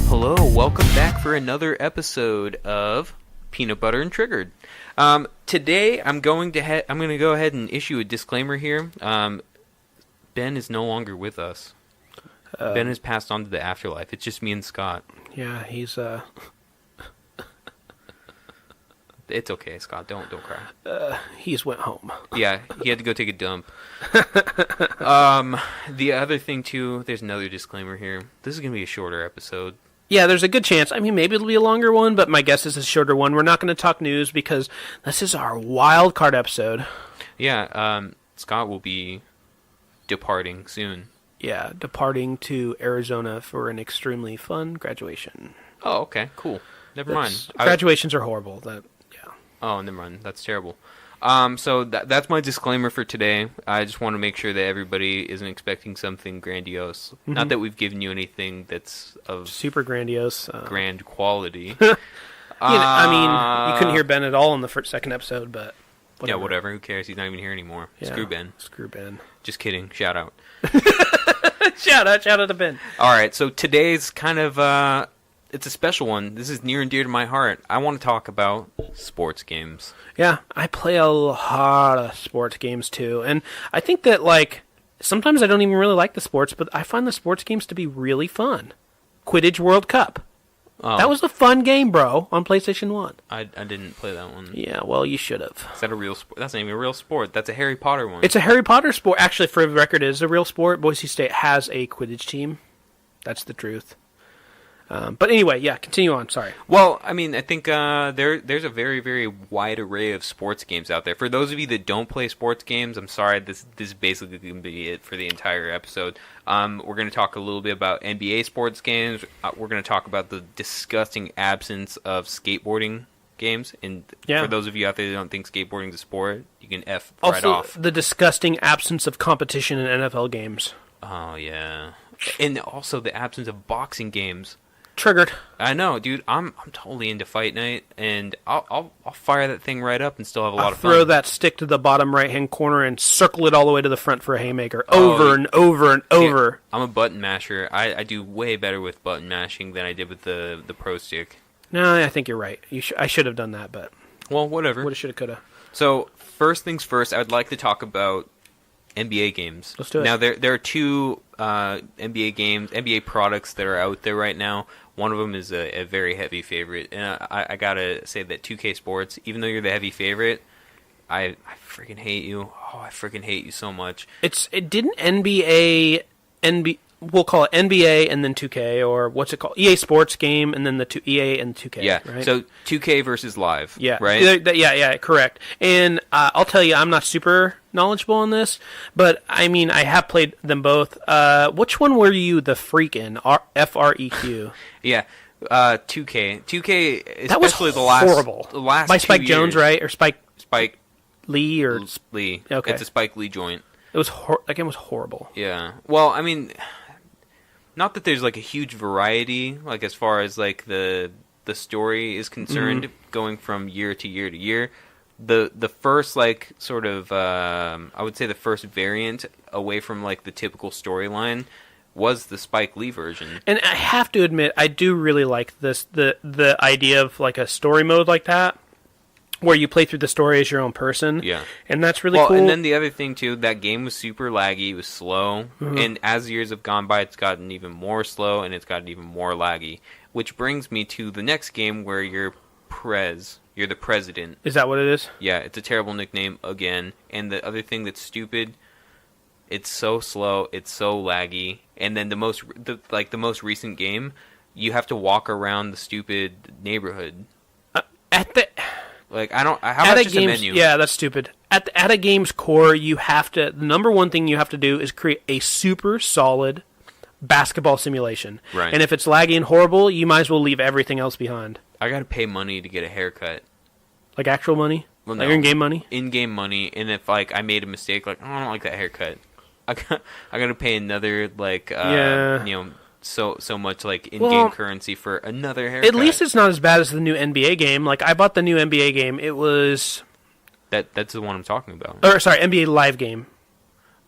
Hello, welcome back for another episode of Peanut Butter and Triggered. Today, I'm going to go ahead and issue a disclaimer here. Ben is no longer with us. Ben has passed on to the afterlife. It's just me and Scott. Yeah, he's It's okay, Scott. Don't cry. He's went home. Yeah, he had to go take a dump. The other thing too, there's another disclaimer here. This is gonna be a shorter episode. Yeah, there's a good chance. I mean, maybe it'll be a longer one, but my guess is a shorter one. We're not going to talk news because this is our wild card episode. Yeah, Scott will be departing soon. Yeah, departing to Arizona for an extremely fun graduation. Oh, okay, cool. Never mind. Graduations are horrible. Oh, never mind. That's terrible. So that's my disclaimer for today. I just want to make sure that everybody isn't expecting something grandiose. Mm-hmm. Not that we've given you anything that's of super grandiose, grand quality. I mean, you couldn't hear Ben at all in the second episode, but whatever. Yeah, whatever. Who cares? He's not even here anymore. Yeah. Screw Ben. Screw Ben. Just kidding. Shout out. Shout out to Ben. All right. So today's kind of it's a special one. This is near and dear to my heart. I want to talk about sports games. Yeah, I play a lot of sports games too. And I think that, like, sometimes I don't even really like the sports, but I find the sports games to be really fun. Quidditch World Cup. Oh. That was a fun game, bro, on PlayStation 1. I didn't play that one. Yeah, well, you should have. Is that a real sport? That's not even a real sport. That's a Harry Potter one. It's a Harry Potter sport. Actually, for the record, it is a real sport. Boise State has a Quidditch team. That's the truth. But anyway, yeah, continue on. Sorry. Well, I mean, I think there's a very, very wide array of sports games out there. For those of you that don't play sports games, I'm sorry, this is basically going to be it for the entire episode. We're going to talk a little bit about NBA sports games. We're going to talk about the disgusting absence of skateboarding games. And for those of you out there that don't think skateboarding is a sport, you can F right off. Also, the disgusting absence of competition in NFL games. Oh, yeah. And also the absence of boxing games. Triggered. I know, dude. I'm totally into Fight Night, and I'll fire that thing right up and still have a lot of fun. Throw that stick to the bottom right-hand corner and circle it all the way to the front for a haymaker, over and over and over. Dude, I'm a button masher. I do way better with button mashing than I did with the pro stick. No, I think you're right. I should have done that, but well, whatever. Woulda, shoulda, coulda. So first things first, I would like to talk about NBA games. Let's do it. Now there are two NBA products that are out there right now. One of them is a very heavy favorite, and I gotta say that 2K Sports, even though you're the heavy favorite, I freaking hate you. Oh, I freaking hate you so much. It didn't we'll call it NBA and then 2K, or what's it called? EA Sports game and then the EA and 2K. Yeah, right? So 2K versus Live. Yeah, right. Yeah, correct. And I'll tell you, I'm not super knowledgeable on this, but I mean, I have played them both. Which one were you the freak in? FREQ. Yeah, 2K. 2K, that was horrible. The last by Spike 2 Jones, years. right? Or Spike Lee or Lee. Okay, it's a Spike Lee joint. It was that game was horrible. Yeah. Well, I mean, not that there's like a huge variety, like as far as like the story is concerned, going from year to year to year. The first like sort of I would say the first variant away from like the typical storyline was the Spike Lee version. And I have to admit, I do really like this the idea of like a story mode like that, where you play through the story as your own person. Yeah. And that's really cool. And then the other thing, too, that game was super laggy. It was slow. Mm-hmm. And as years have gone by, it's gotten even more slow, and it's gotten even more laggy. Which brings me to the next game where you're the president. Is that what it is? Yeah, it's a terrible nickname again. And the other thing that's stupid, it's so slow, it's so laggy. And then the most recent game, you have to walk around the stupid neighborhood. Like, how about just a menu? Yeah, that's stupid. At a game's core, the number one thing you have to do is create a super solid basketball simulation. Right. And if it's laggy and horrible, you might as well leave everything else behind. I gotta pay money to get a haircut. Like actual money? Well, like no. in-game money? In-game money, and if like I made a mistake, like, oh, I don't like that haircut, I gotta pay another like so much like in-game currency for another haircut. At least it's not as bad as the new NBA game. Like I bought the new NBA game. It was that's the one I'm talking about. Or sorry, NBA Live game.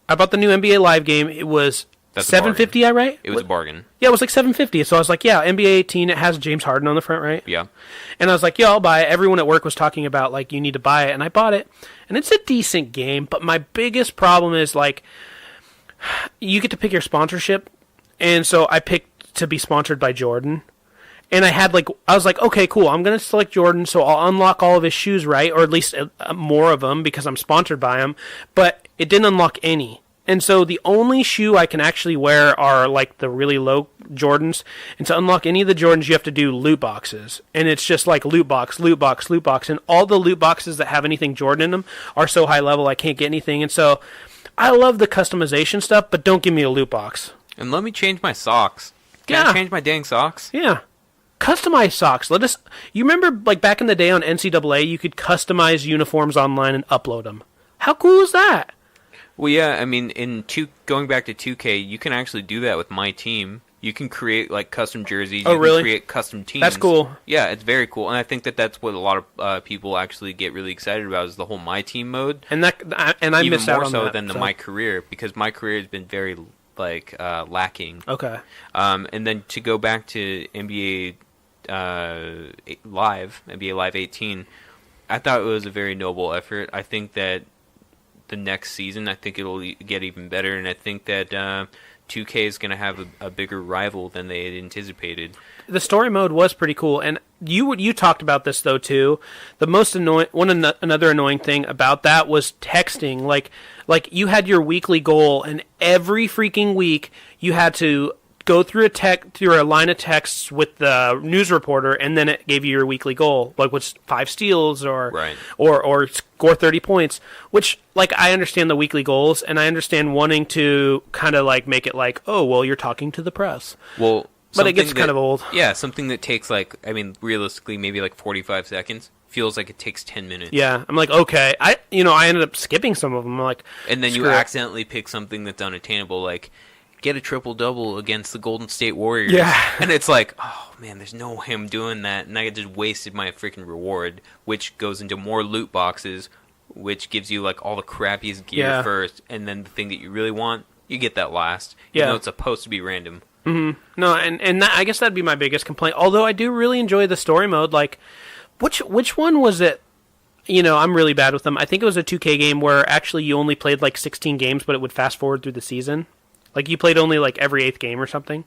I bought the new NBA Live game. It was That's $750, I right? It was a bargain. Yeah, it was like $750. So I was like, yeah, NBA 18, it has James Harden on the front, right? Yeah. And I was like, yeah, I'll buy it. Everyone at work was talking about, like, you need to buy it. And I bought it. And it's a decent game. But my biggest problem is, like, you get to pick your sponsorship. And so I picked to be sponsored by Jordan. And I was like, okay, cool. I'm going to select Jordan, so I'll unlock all of his shoes, right? Or at least more of them because I'm sponsored by him. But it didn't unlock any. And so the only shoe I can actually wear are like the really low Jordans. And to unlock any of the Jordans, you have to do loot boxes. And it's just like loot box, loot box, loot box. And all the loot boxes that have anything Jordan in them are so high level I can't get anything. And so I love the customization stuff, but don't give me a loot box. And let me change my socks. Can I change my dang socks? Yeah. Customize socks. You remember like back in the day on NCAA, you could customize uniforms online and upload them. How cool is that? Well, yeah, I mean, going back to 2K, you can actually do that with my team. You can create like custom jerseys. Oh, really? You can create custom teams. That's cool. Yeah, it's very cool, and I think that's what a lot of people actually get really excited about is the whole My Team mode. And I even miss out more on so that, than the My Career, because My Career has been very lacking. Okay. And then to go back to NBA Live 18, I thought it was a very noble effort. I think that the next season, I think it'll get even better, and I think that 2K is going to have a bigger rival than they had anticipated. The story mode was pretty cool, and you talked about this though too. The most another annoying thing about that was texting. Like you had your weekly goal, and every freaking week you had to go through a line of texts with the news reporter, and then it gave you your weekly goal, like what's 5 steals or score 30 points. Which, like, I understand the weekly goals, and I understand wanting to kind of like make it like, oh, well, you're talking to the press. Well, but it gets kind of old. Yeah, something that takes realistically maybe like 45 seconds feels like it takes 10 minutes. Yeah, I'm like, okay, I ended up skipping some of them. I'm like, and then you accidentally pick something that's unattainable, like get a triple-double against the Golden State Warriors. Yeah. And it's like, oh, man, there's no way I'm doing that. And I just wasted my freaking reward, which goes into more loot boxes, which gives you, like, all the crappiest gear first. And then the thing that you really want, you get that last. Even though it's supposed to be random. Mm-hmm. No, and I guess that'd be my biggest complaint. Although I do really enjoy the story mode. Like, which one was it? I'm really bad with them. I think it was a 2K game where actually you only played, like, 16 games, but it would fast forward through the season. Like, you played only, like, every 8th game or something.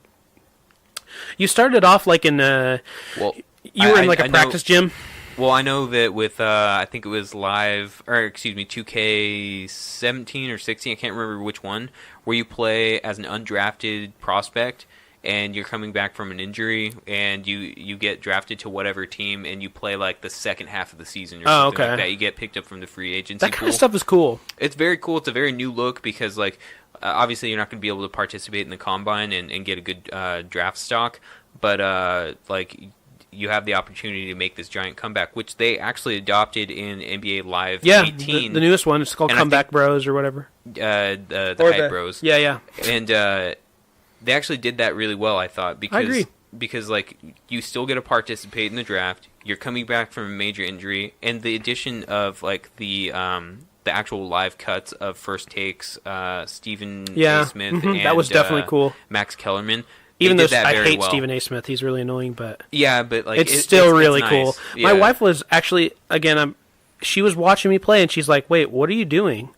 You started off, like, in a... Well, you were in, like, a practice gym? Well, I know that with, I think it was 2K 17 or 16, I can't remember which one, where you play as an undrafted prospect, and you're coming back from an injury, and you get drafted to whatever team, and you play, like, the second half of the season or something like that. You get picked up from the free agency That kind of stuff is cool. It's very cool. It's a very new look because, like... obviously, you're not going to be able to participate in the combine and get a good draft stock, but you have the opportunity to make this giant comeback, which they actually adopted in NBA Live 18. The newest one. It's called Comeback Bros or whatever. The Hype Bros. Yeah. And they actually did that really well, I thought. Because, I agree. Because, like, you still get to participate in the draft. You're coming back from a major injury, and the addition of, like, the actual live cuts of First Takes, Stephen A. Smith, and that was definitely cool. Max Kellerman. Even though I hate Stephen A. Smith, he's really annoying, but like it's still really nice. Cool. Yeah. My wife was actually she was watching me play, and she's like, "Wait, what are you doing?"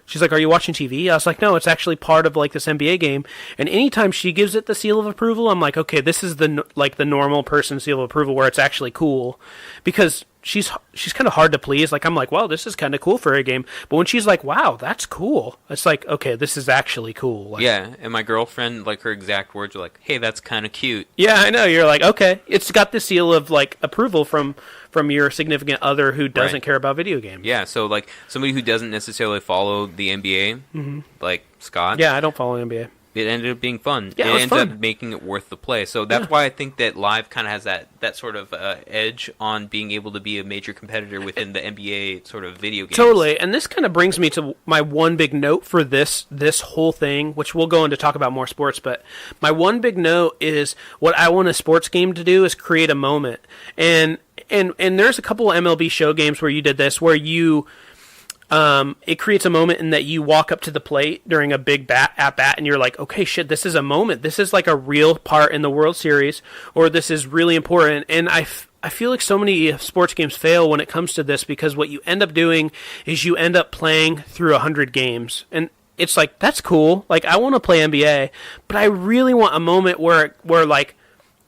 She's like, "Are you watching TV?" I was like, "No, it's actually part of like this NBA game." And anytime she gives it the seal of approval, I'm like, "Okay, this is the normal person seal of approval where it's actually cool," because she's kind of hard to please. Like, I'm like, well, this is kind of cool for a game. But when she's like, wow, that's cool, it's like, okay, this is actually cool. Like, yeah, and my girlfriend, like, her exact words were like, hey, that's kind of cute. Yeah, I know. You're like, okay. It's got the seal of, like, approval from your significant other who doesn't care about video games. Yeah, so, like, somebody who doesn't necessarily follow the NBA, like Scott. Yeah, I don't follow NBA. It ended up being fun. Yeah, it ended up making it worth the play. So that's why I think that Live kind of has that sort of edge on being able to be a major competitor within the NBA sort of video games. Totally. And this kind of brings me to my one big note for this whole thing, which we'll go into talk about more sports. But my one big note is what I want a sports game to do is create a moment. And there's a couple of MLB show games where you did this, where you it creates a moment in that you walk up to the plate during a big at bat, and you're like, okay, shit, this is a moment. This is like a real part in the World Series, or this is really important. And I feel like so many sports games fail when it comes to this, because what you end up doing is you end up playing through 100 games. And it's like, that's cool. Like, I want to play NBA, but I really want a moment where like,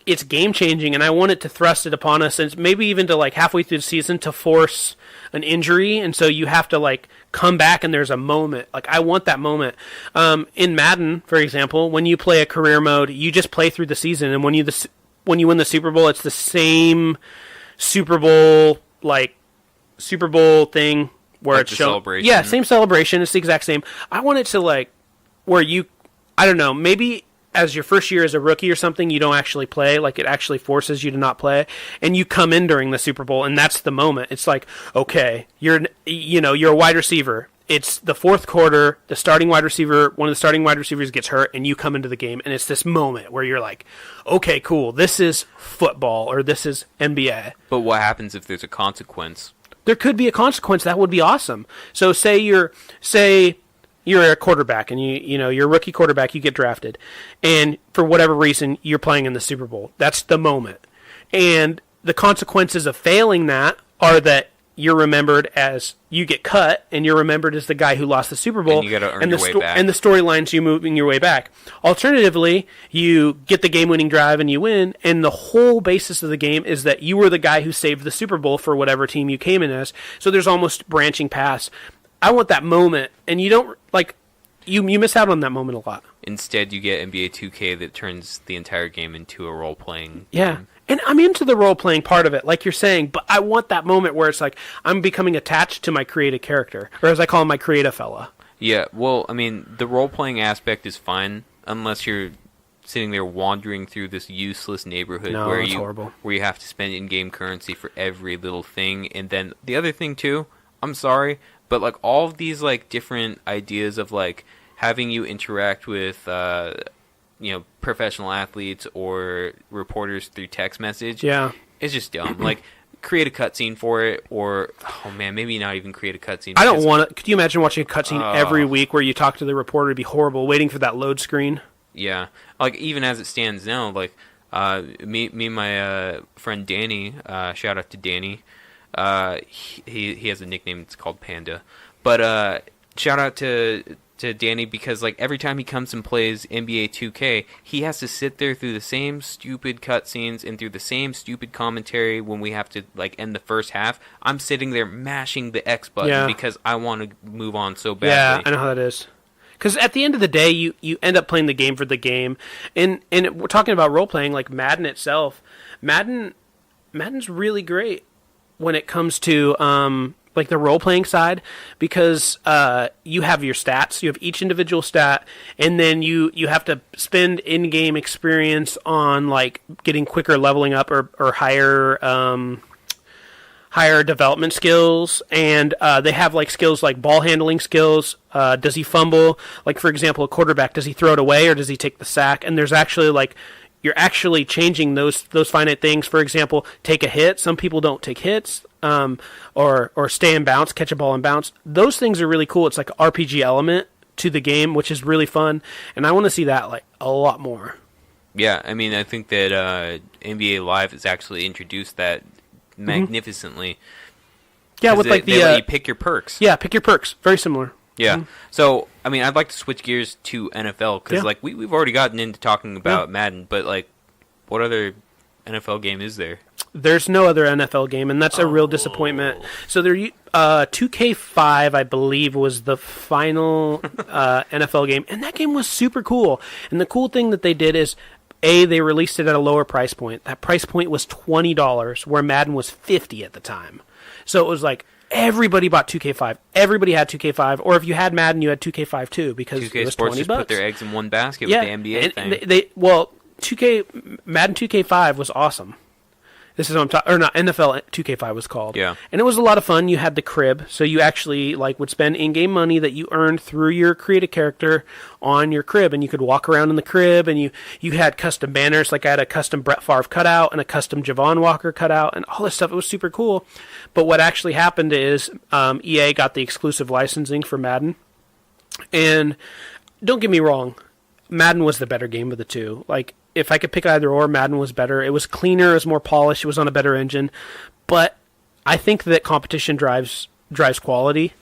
it's game changing, and I want it to thrust it upon us, and maybe even to like halfway through the season to force an injury, and so you have to like come back, and there's a moment. Like, I want that moment. In Madden, for example, when you play a career mode, you just play through the season, and when you win the Super Bowl, it's the same Super Bowl thing where like it's the shown. Celebration. Yeah, same celebration. It's the exact same. I want it to like where you, I don't know, maybe as your first year as a rookie or something, you don't actually play. Like, it actually forces you to not play, and you come in during the Super Bowl, and that's the moment. It's like, okay, you're a wide receiver. It's the fourth quarter. The starting wide receiver, one of the starting wide receivers gets hurt, and you come into the game, and it's this moment where you're like, okay, cool, this is football, or this is NBA. But what happens if there's a consequence? There could be a consequence. That would be awesome. So say you're a quarterback, and you're a rookie quarterback, you get drafted, and for whatever reason you're playing in the Super Bowl. That's the moment. And the consequences of failing that are that you're remembered as, you get cut, and you're remembered as the guy who lost the Super Bowl. And you got to earn your way back. And the storyline's you moving your way back. Alternatively, you get the game-winning drive and you win, and the whole basis of the game is that you were the guy who saved the Super Bowl for whatever team you came in as. So there's almost branching paths. I want that moment, and you don't, like, you miss out on that moment a lot. Instead, you get NBA 2K that turns the entire game into a role-playing Yeah. game. And I'm into the role-playing part of it, like you're saying, but I want that moment where it's like, I'm becoming attached to my creative character, or as I call him, my creative fella. Yeah, well, I mean, the role-playing aspect is fine, unless you're sitting there wandering through this useless neighborhood where you have to spend in-game currency for every little thing. And then the other thing, too, I'm sorry, but like all of these like different ideas of like having you interact with professional athletes or reporters through text message, it's just dumb. Like, create a cutscene for it, or maybe not even create a cutscene. I don't want to. Could you imagine watching a cutscene every week where you talk to the reporter? It'd be horrible, waiting for that load screen. Yeah, like even as it stands now, like me and my friend Danny, shout out to Danny. He has a nickname. It's called Panda. But shout out to Danny, because like every time he comes and plays NBA 2K, he has to sit there through the same stupid cutscenes and through the same stupid commentary when we have to like end the first half. I'm sitting there mashing the X button because I want to move on so badly. Yeah, I know how that is. Because at the end of the day, you end up playing the game for the game. And we're talking about role-playing, like Madden itself. Madden's really great when it comes to like the role-playing side, because you have your stats. You have each individual stat, and then you have to spend in-game experience on like getting quicker leveling up or higher development skills, and they have like skills like ball handling skills. Does he fumble? Like, for example, a quarterback, does he throw it away or does he take the sack? And there's actually like, you're actually changing those finite things. For example, take a hit. Some people don't take hits, or stay and bounce, catch a ball and bounce. Those things are really cool. It's like an RPG element to the game, which is really fun, and I want to see that like a lot more. Yeah, I mean, I think that NBA Live has actually introduced that magnificently. Yeah, with they let you pick your perks. Yeah, pick your perks. Very similar. Yeah. So, I mean, I'd like to switch gears to NFL, because like we've already gotten into talking about Madden, but like, what other NFL game is there? There's no other NFL game, and that's a real disappointment. So there, 2K5, I believe, was the final NFL game, and that game was super cool. And the cool thing that they did is, they released it at a lower price point. That price point was $20, where Madden was $50 at the time. So it was like, everybody bought 2K5. Everybody had 2K5, or if you had Madden, you had 2K5 too, because 2K it was Sports $20. just put their eggs in one basket with the NBA thing. Madden 2K5 was awesome. This is what I'm talking, or not, NFL 2K5 was called. Yeah. And it was a lot of fun. You had the crib, so you actually like would spend in-game money that you earned through your creative character on your crib, and you could walk around in the crib, and you had custom banners. Like I had a custom Brett Favre cutout and a custom Javon Walker cutout, and all this stuff. It was super cool. But what actually happened is EA got the exclusive licensing for Madden, and don't get me wrong, Madden was the better game of the two. Like, if I could pick either or, Madden was better. It was cleaner, it was more polished, it was on a better engine. But I think that competition drives quality.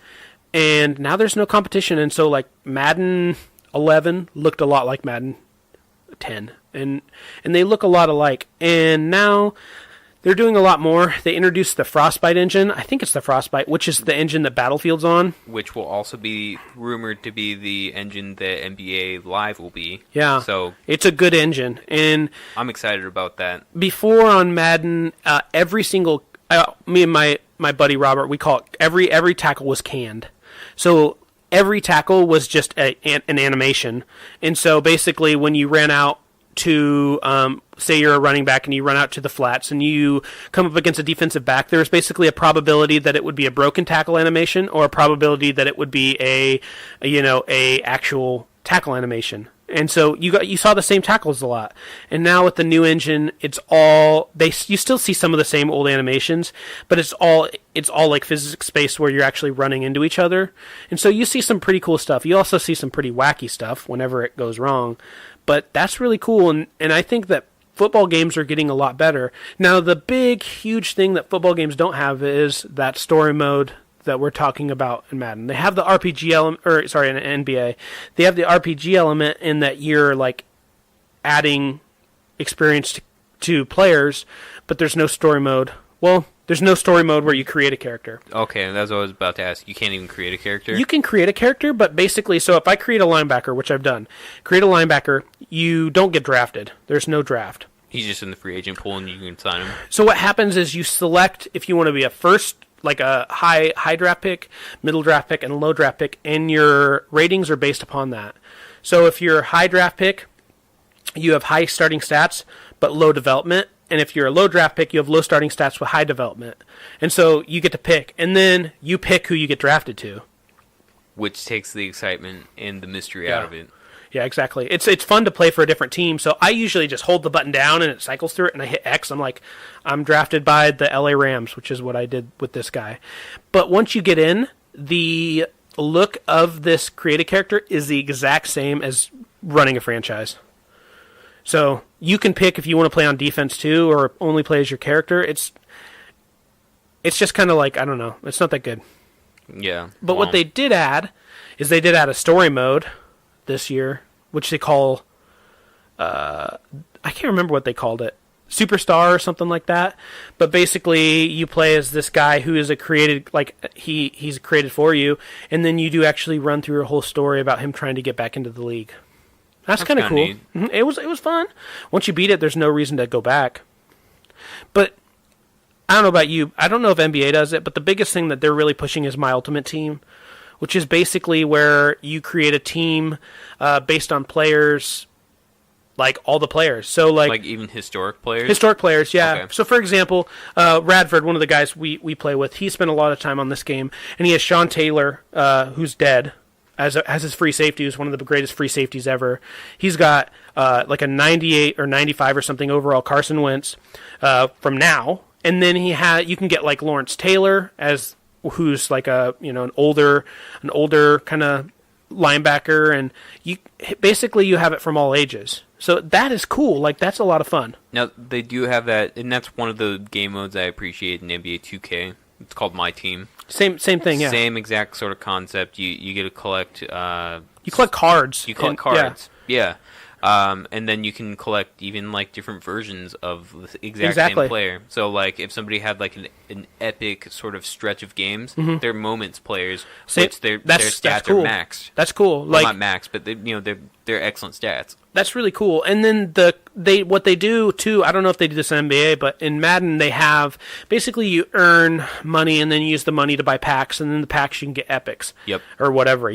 And now there's no competition, and so like Madden 11 looked a lot like Madden 10. And they look a lot alike. And now they're doing a lot more. They introduced the Frostbite engine. I think it's the Frostbite, which is the engine that Battlefield's on. Which will also be rumored to be the engine that NBA Live will be. Yeah. So it's a good engine. And I'm excited about that. Before on Madden, every single... me and my buddy Robert, we call it... Every tackle was canned. So every tackle was just an animation. And so basically when you ran out to, say you're a running back and you run out to the flats and you come up against a defensive back, there's basically a probability that it would be a broken tackle animation or a probability that it would be a actual tackle animation. And so you saw the same tackles a lot. And now with the new engine, it's all you still see some of the same old animations, but it's all like physics based where you're actually running into each other. And so you see some pretty cool stuff. You also see some pretty wacky stuff whenever it goes wrong. But that's really cool, and I think that football games are getting a lot better. Now, the big, huge thing that football games don't have is that story mode that we're talking about in Madden. They have the RPG element, in NBA. They have the RPG element in that you're, like, adding experience to players, but there's no story mode. Well, there's no story mode where you create a character. Okay, that's what I was about to ask. You can't even create a character? You can create a character, but basically, so if I create a linebacker, which I've done, create a linebacker, you don't get drafted. There's no draft. He's just in the free agent pool and you can sign him? So what happens is you select if you want to be a first, like a high draft pick, middle draft pick, and a low draft pick, and your ratings are based upon that. So if you're a high draft pick, you have high starting stats, but low development. And if you're a low draft pick, you have low starting stats with high development. And so you get to pick. And then you pick who you get drafted to. Which takes the excitement and the mystery out of it. Yeah, exactly. It's fun to play for a different team. So I usually just hold the button down and it cycles through it. And I hit X. I'm like, I'm drafted by the LA Rams, which is what I did with this guy. But once you get in, the look of this created character is the exact same as running a franchise. So you can pick if you want to play on defense too, or only play as your character. It's just kind of like, I don't know. It's not that good. Yeah. But what they did add is they did add a story mode this year, which they call, I can't remember what they called it, Superstar or something like that. But basically, you play as this guy who is he's created for you, and then you do actually run through a whole story about him trying to get back into the league. That's kind of cool. Mm-hmm. It was fun. Once you beat it, there's no reason to go back. But I don't know about you. I don't know if NBA does it, but the biggest thing that they're really pushing is My Ultimate Team, which is basically where you create a team based on players, like all the players. So like even historic players? Historic players, yeah. Okay. So for example, Radford, one of the guys we play with, he spent a lot of time on this game, and he has Sean Taylor, who's dead, as his free safety, who's one of the greatest free safeties ever. He's got like a 98 or 95 or something overall Carson Wentz from now, and then you can get like Lawrence Taylor as who's like an older kind of linebacker, and you have it from all ages. So that is cool. Like that's a lot of fun. Now they do have that, and that's one of the game modes I appreciate in NBA 2K. It's called My Team. Same thing, yeah. Same exact sort of concept. You get to collect. You collect cards. You collect cards. Yeah. And then you can collect even like different versions of the exact same player. So like if somebody had like an epic sort of stretch of games, they're moments players, which their stats are maxed. That's cool. Well, not maxed, but they're excellent stats. That's really cool. And then what they do too, I don't know if they do this in NBA, but in Madden they have basically you earn money and then you use the money to buy packs, and then the packs you can get epics. Yep. Or whatever,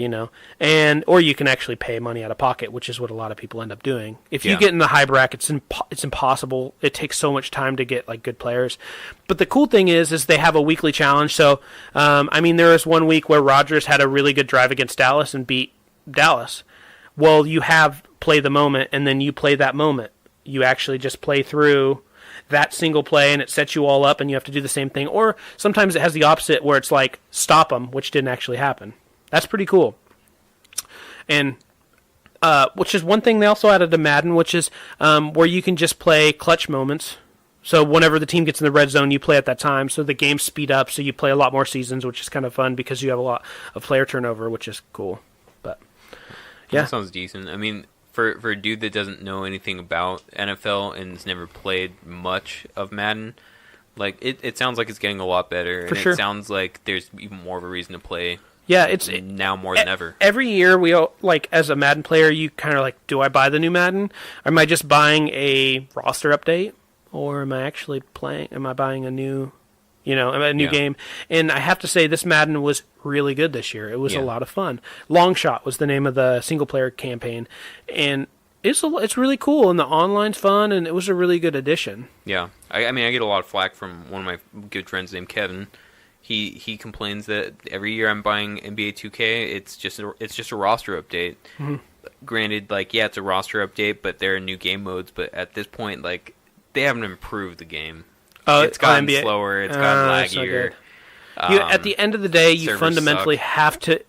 and or you can actually pay money out of pocket, which is what a lot of people end up doing. If you get in the high brackets, it's impossible. It takes so much time to get like good players. But the cool thing is they have a weekly challenge. So there was one week where Rodgers had a really good drive against Dallas and beat Dallas. Well, you have play the moment, and then you play that moment. You actually just play through that single play, and it sets you all up, and you have to do the same thing. Or sometimes it has the opposite, where it's like, stop them, which didn't actually happen. That's pretty cool. And which is one thing they also added to Madden, which is where you can just play clutch moments. So whenever the team gets in the red zone, you play at that time. So the games speed up, so you play a lot more seasons, which is kind of fun because you have a lot of player turnover, which is cool. But yeah, that sounds decent. I mean, for a dude that doesn't know anything about NFL and has never played much of Madden, like it sounds like it's getting a lot better. For and sure. It sounds like there's even more of a reason to play. Yeah, it's now more than ever. Every year, we all, like as a Madden player, you kind of like, do I buy the new Madden? Or am I just buying a roster update, or am I actually playing? Am I buying a new game? And I have to say, this Madden was really good this year. It was a lot of fun. Long Shot was the name of the single player campaign, and it's really cool. And the online's fun, and it was a really good addition. Yeah, I get a lot of flack from one of my good friends named Kevin. He complains that every year I'm buying NBA 2K, it's just a roster update. Mm-hmm. Granted, it's a roster update, but there are new game modes. But at this point, they haven't improved the game. It's gotten slower. It's gotten laggier. At the end of the day, you fundamentally have to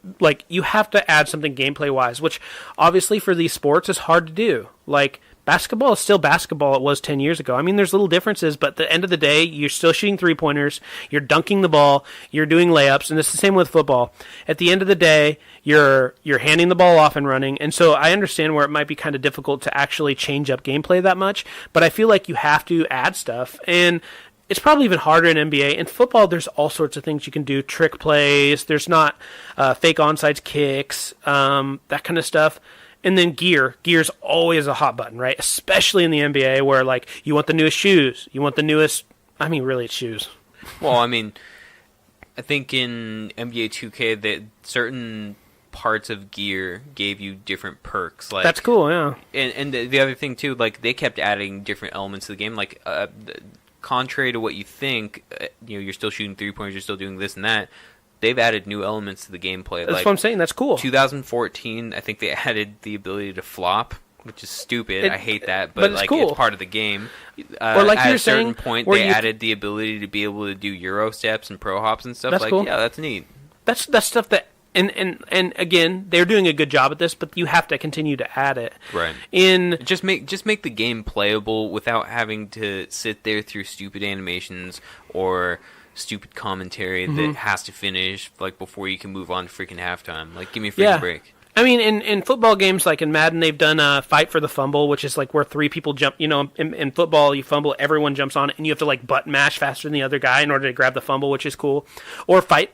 add something gameplay wise, which obviously for these sports is hard to do. Like basketball is still basketball it was 10 years ago. I mean, there's little differences, but at the end of the day, you're still shooting 3-pointers, you're dunking the ball, you're doing layups, and it's the same with football. At the end of the day, you're handing the ball off and running, and so I understand where it might be kind of difficult to actually change up gameplay that much, but I feel like you have to add stuff, and it's probably even harder in NBA. In football, there's all sorts of things you can do, trick plays, there's not fake onside kicks, that kind of stuff. And then gear's always a hot button, right? Especially in the NBA where you want the newest shoes. You want the newest, really it's shoes. Well, I think in NBA 2K that certain parts of gear gave you different perks. That's cool, yeah. And the other thing too, they kept adding different elements to the game. Contrary to what you think, you're still shooting 3-pointers, you're still doing this and that. They've added new elements to the gameplay. That's what I'm saying. That's cool. 2014, I think they added the ability to flop, which is stupid. I hate that, but it's cool. It's part of the game. Or at a certain point, they added the ability to be able to do Euro steps and pro hops and stuff. That's cool. Yeah, that's neat. That's stuff that, and again, they're doing a good job at this, but you have to continue to add it. Right. Just make the game playable without having to sit there through stupid animations or stupid commentary that has to finish before you can move on to freaking halftime. Give me a freaking break. I mean, in football games, like in Madden, they've done fight for the fumble, which is where 3 people jump. In football, you fumble, everyone jumps on it, and you have to button mash faster than the other guy in order to grab the fumble, which is cool. Or fight.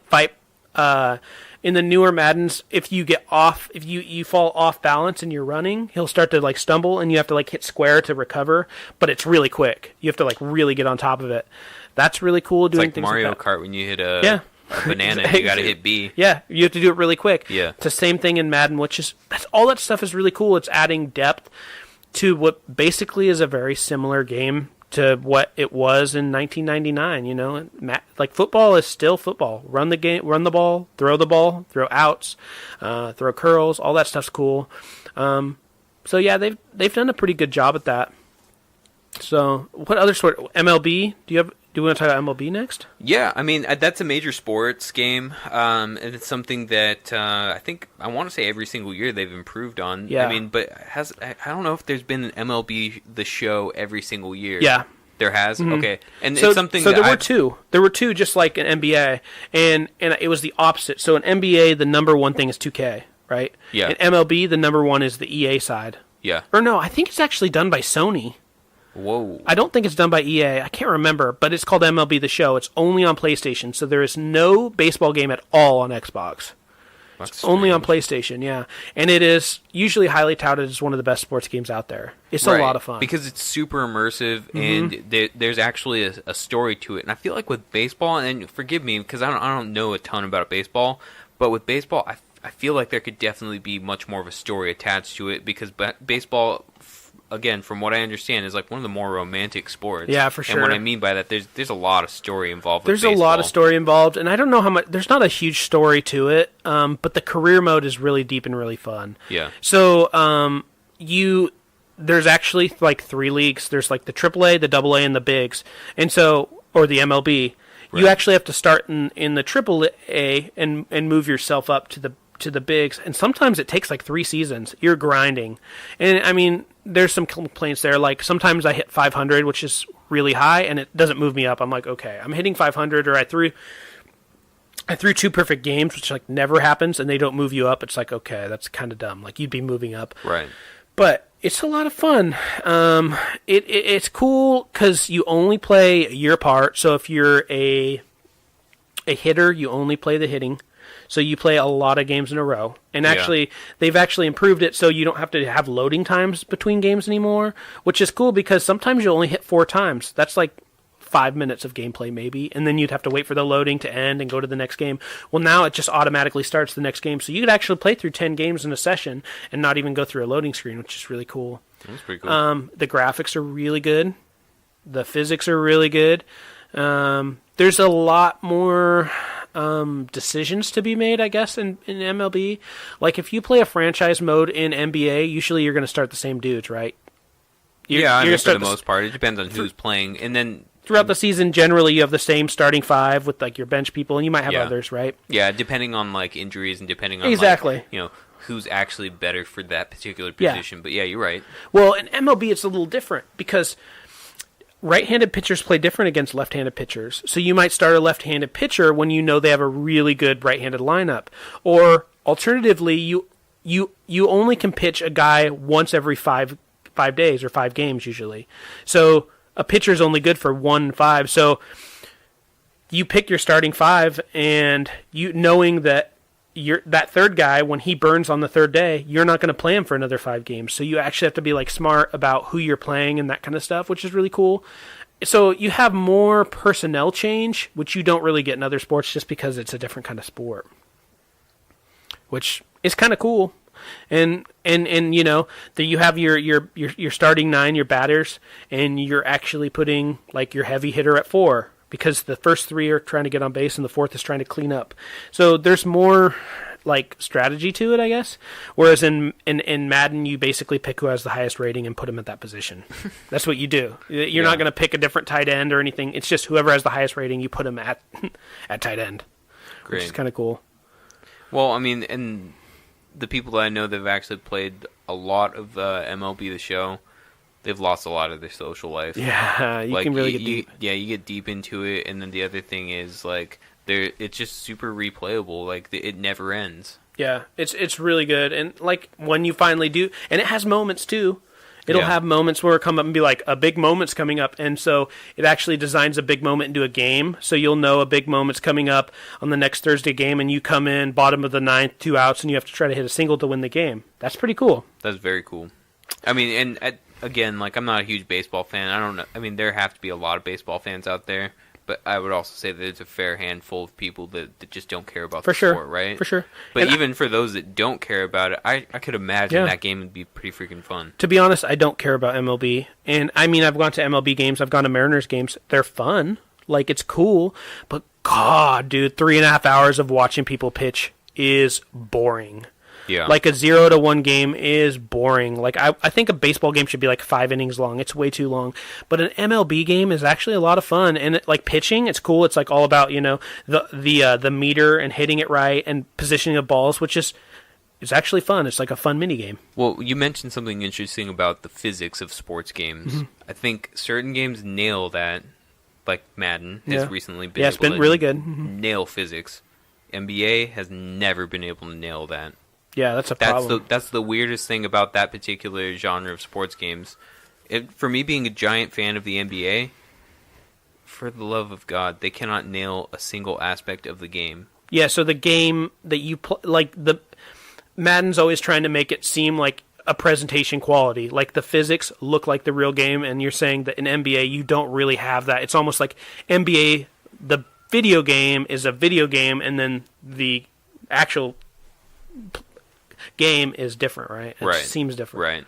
In the newer Maddens, if you get off, if you fall off balance and you're running, he'll start to stumble, and you have to hit square to recover. But it's really quick. You have to really get on top of it. That's really cool. Doing it's things Mario like that. Kart when you hit a banana, you got to hit B. Yeah, you have to do it really quick. Yeah, it's the same thing in Madden, which is all that stuff is really cool. It's adding depth to what basically is a very similar game to what it was in 1999. Football is still football. Run the ball, throw outs, throw curls. All that stuff's cool. So yeah, they've done a pretty good job at that. So what other sport? MLB? Do we want to talk about MLB next? Yeah, that's a major sports game, and it's something that I think I want to say every single year they've improved on. Yeah. But I don't know if there's been an MLB the Show every single year. Yeah. There has? Mm-hmm. Okay. And so, it's something so that there were two. There were two just like in NBA, and it was the opposite. So in NBA, the number one thing is 2K, right? Yeah. In MLB, the number one is the EA side. Yeah. Or no, I think it's actually done by Sony. Whoa. I don't think it's done by EA. I can't remember, but it's called MLB The Show. It's only on PlayStation, so there is no baseball game at all on Xbox. That's only on strange. PlayStation, yeah. And it is usually highly touted as one of the best sports games out there. It's a lot of fun. Because it's super immersive, and there's actually a story to it. And I feel like with baseball, and forgive me, because I don't know a ton about baseball, but with baseball, I feel like there could definitely be much more of a story attached to it, because baseball, again, from what I understand, is like one of the more romantic sports. Yeah, for sure. And what I mean by that, there's a lot of story involved with There's baseball. a lot of story involved, and I don't know how much. There's not a huge story to it, but the career mode is really deep and really fun. Yeah. So there's actually like 3 leagues. There's like the AAA, the AA, and the bigs, and so or the MLB. Right. You actually have to start in the AAA and move yourself up to the bigs, and sometimes it takes like 3 seasons. You're grinding, and I mean, there's some complaints there. Like sometimes I hit 500, which is really high, and it doesn't move me up. I'm like, okay, I'm hitting 500, or I threw 2 perfect games, which like never happens, and they don't move you up. It's like, okay, that's kind of dumb. Like you'd be moving up, Right. but it's a lot of fun. It's cool because you only play your part. So if you're a hitter, you only play the hitting. So you play a lot of games in a row. And actually, they've actually improved it so you don't have to have loading times between games anymore, which is cool because sometimes you only hit 4 times. That's like 5 minutes of gameplay maybe, and then you'd have to wait for the loading to end and go to the next game. Well, now it just automatically starts the next game, so you could actually play through 10 games in a session and not even go through a loading screen, which is really cool. That's pretty cool. The graphics are really good. The physics are really good. There's a lot more decisions to be made, I guess, in MLB. Like, if you play a franchise mode in NBA, usually you're going to start the same dudes, right? I mean, for the most part. It depends on who's playing. And then throughout the season, generally, you have the same starting 5 with, like, your bench people, and you might have others, right? Yeah, depending on, like, injuries and depending on, exactly. like, who's actually better for that particular position. Yeah. But, yeah, you're right. Well, in MLB, it's a little different because right-handed pitchers play different against left-handed pitchers. So you might start a left-handed pitcher when you know they have a really good right-handed lineup. Or alternatively, you only can pitch a guy once every 5 days or 5 games usually. So a pitcher's only good for 1-5. So you pick your starting 5, and you knowing that that third guy, when he burns on the 3rd day, you're not going to play him for another 5 games. So you actually have to be like smart about who you're playing and that kind of stuff, which is really cool. So you have more personnel change, which you don't really get in other sports just because it's a different kind of sport, which is kind of cool. And that you have your starting 9, your batters, and you're actually putting like your heavy hitter at 4. Because the first 3 are trying to get on base and the 4th is trying to clean up. So there's more like strategy to it, I guess. Whereas in Madden, you basically pick who has the highest rating and put him at that position. That's what you do. You're not going to pick a different tight end or anything. It's just whoever has the highest rating, you put him at tight end. Great. Which is kind of cool. Well, I mean, and the people that I know that have actually played a lot of MLB The Show, they've lost a lot of their social life. Yeah, you can really get deep. You get deep into it, and then the other thing is like it's just super replayable. Like it never ends. Yeah, it's really good, and like when you finally do, and it has moments too. It'll have moments where it come up and be like a big moment's coming up, and so it actually designs a big moment into a game. So you'll know a big moment's coming up on the next Thursday game, and you come in bottom of the 9th, 2 outs, and you have to try to hit a single to win the game. That's pretty cool. That's very cool. I mean, and again, like I'm not a huge baseball fan. I don't know. I mean, there have to be a lot of baseball fans out there, but I would also say that it's a fair handful of people that just don't care about the sport, right? For sure. But And even for those that don't care about it, I could imagine that game would be pretty freaking fun. To be honest, I don't care about MLB. And I mean, I've gone to MLB games. I've gone to Mariners games. They're fun. Like, it's cool. But, God, dude, 3.5 hours of watching people pitch is boring. Yeah. Like, a 0-1 game is boring. Like, I think a baseball game should be like 5 innings long. It's way too long. But an MLB game is actually a lot of fun. And, like, pitching, it's cool. It's, like, all about, the meter and hitting it right and positioning of balls, which is it's actually fun. It's like a fun mini game. Well, you mentioned something interesting about the physics of sports games. Mm-hmm. I think certain games nail that, like Madden has recently been it's been really good. Nail physics. NBA has never been able to nail that. Yeah, that's a problem. That's the weirdest thing about that particular genre of sports games. For me, being a giant fan of the NBA, for the love of God, they cannot nail a single aspect of the game. Yeah, so the game that you play, like the Madden's always trying to make it seem like a presentation quality. Like the physics look like the real game, and you're saying that in NBA you don't really have that. It's almost like NBA, the video game is a video game, and then the actual game is different, right? It seems different. Right.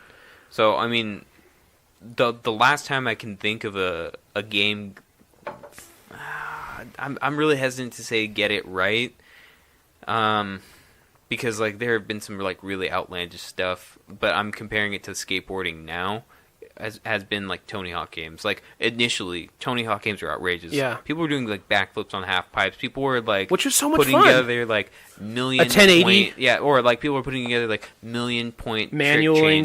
So, I mean, the last time I can think of a game, I'm really hesitant to say get it right, because like there have been some like really outlandish stuff, but I'm comparing it to skateboarding now. Has been like Tony Hawk games. Like initially, Tony Hawk games were outrageous. Yeah, people were doing like backflips on half pipes. People were like, which was so much putting fun. together like million a 1080. Yeah, or like people were putting together like million point manualing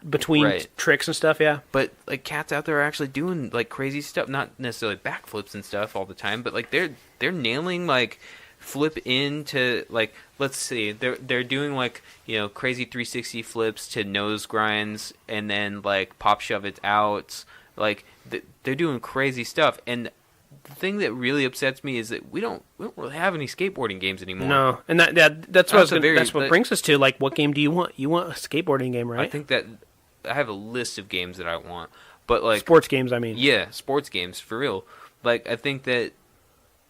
between right. tricks and stuff. Yeah, but like cats out there are actually doing like crazy stuff. Not necessarily backflips and stuff all the time, but like they're nailing like flip into like, let's see, they're doing like, you know, crazy 360 flips to nose grinds and then like pop shove it out. Like they're doing crazy stuff. And the thing that really upsets me is that we don't really have any skateboarding games anymore. No, and that's what brings us to like, what game do you want? You want a skateboarding game, right? I think that I have a list of games that I want, but like sports games. I mean, yeah, sports games for real. Like I think that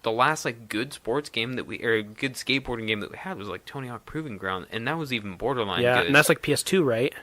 the last like good sports game that we, or a good skateboarding game that we had was like Tony Hawk Proving Ground, and that was even borderline good. And that's like PS2, right?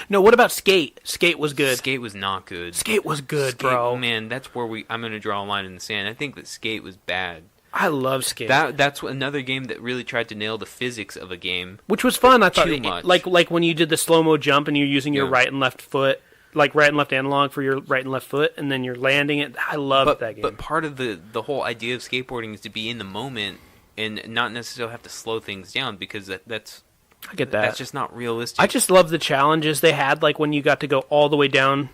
No, what about Skate? Skate was good. Skate was not good. Skate was good, bro. Man, that's where I'm going to draw a line in the sand. I think that Skate was bad. I love Skate. That's another game that really tried to nail the physics of a game. Which was fun, I thought. Too much. Like when you did the slow-mo jump and you're using your right and left foot, like right and left analog for your right and left foot, and then you're landing it. I loved that game. But part of the whole idea of skateboarding is to be in the moment and not necessarily have to slow things down, because that's I get that. That's just not realistic. I just love the challenges they had, like when you got to go all the way down